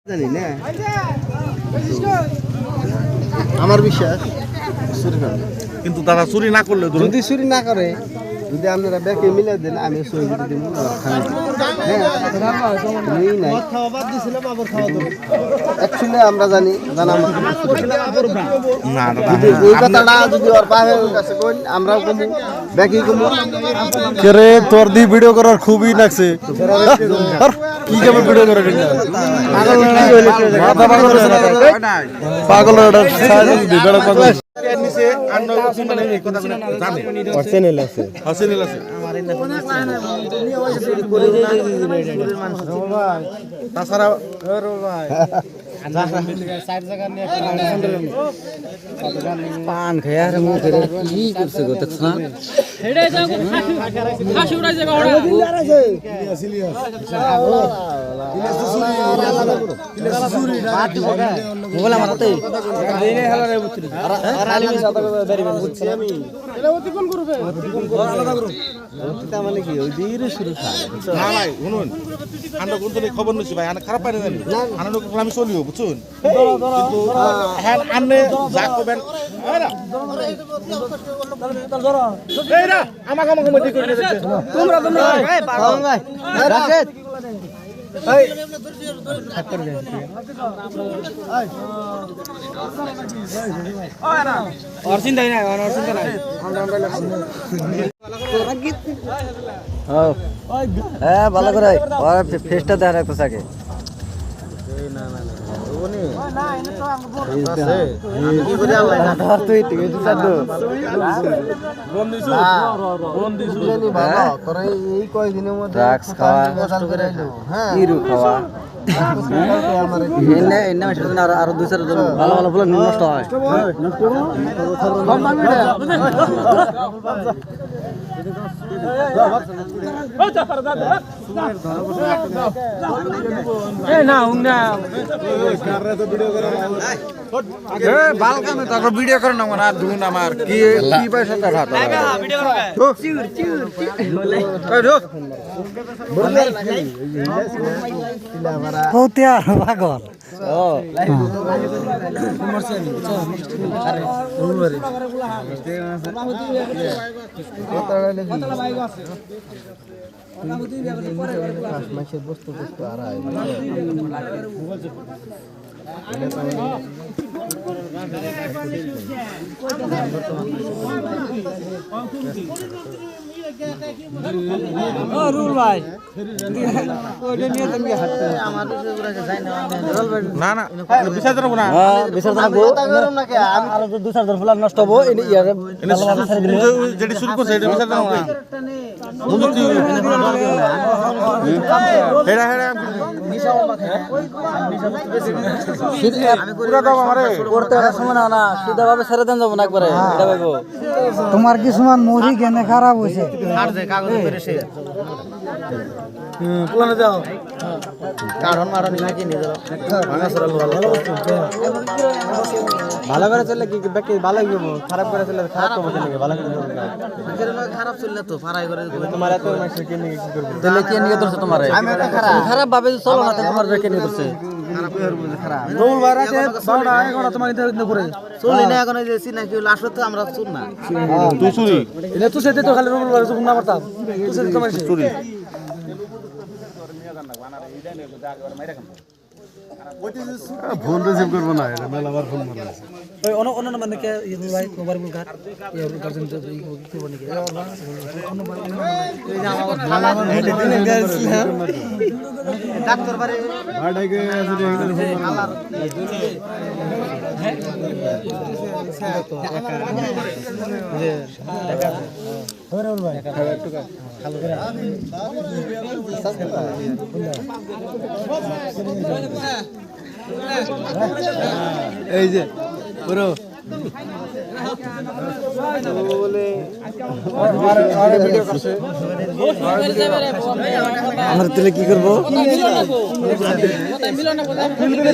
জানি না আমার বিশ্বাস চুরি করে কিন্তু দাদা চুরি না করলে যদি চুরি না করে যদি আপনারা ব্যাকে মিলে দেন আমি সই করে দিব অ্যাকচুয়ালি আমরা জানি এই কথাটা যদি ওর পাহের কাছে কই আমরাও কমু ব্যাকই কমু রে তোর দি ভিডিও করার খুবই লাগছে কি যাবে ভিডিও করে পাগল নিচে আন্ন এই কথাগুলো জানে চ্যানেল আছে হাসিনুল আছে তাছাড়া পান খায় আর মুখ ধরে কি করছে গো দেখছ না হেডে যাও খাসি উড়াই যাবে ওরা মোবাইল আমারতে দেইনে হেলারে বুঝছিস আর আলিমি সাদা বেরি বুঝছি আমি এটা অতি কোন করবে আলাদা করো অতিটা মানে কি ওই দিরে শুরু খায় না ভাই শুনুন আমরা কোন দিন খবর নিছি ভাই আনা খারাপ পারে জানি আনা লোক আমি চলিও বুঝুন কিন্তু হ্যাঁ আন্নে যা করবেন এরা এরা আমাকে মধ্যে করে দিতে তোমরা এই পাগল ভাই রাশেদ এই হাত করে দে আর চিন্তা নাই আর চিন্তা নাই হ্যাঁ ভালো করে আর ফেসটা দেখা রাখতে থাকে আরো দুই চার ভালো ভালো ফুল নষ্ট হয় ভিডিও করে না মানে দুন আমার কি কি পয়সা পাগল বস্তু বস্তু আর না না বিচার দেব না বিচার দেব না কে আমি আর 2-4 জন ফুলা নষ্ট হবো এনে ইয়ার যেটি শুরু করছে এটা বিচার দেব না হেরা হেরা তোমার কিছুমান মরি কেনে খারাপ হয়েছে ভালো করে চললে কি ভালো খারাপ করে চললে খারাপ খারাপ চললে তো ফারাই করে তোমার এত তাহলে কে নিয়ে ধরছে তোমার খারাপ ভাবে চলো না তোমার কে নিয়ে ধরছে ফোন রিসিভ করবো না এটা মেলা আবার ফোন মারা মানে মোবাইল ঘাট গার্জেন ডাক্তার বাড়ি ভাড়াকে এই যে পুরো আমার তেলে কি করবো মিলনে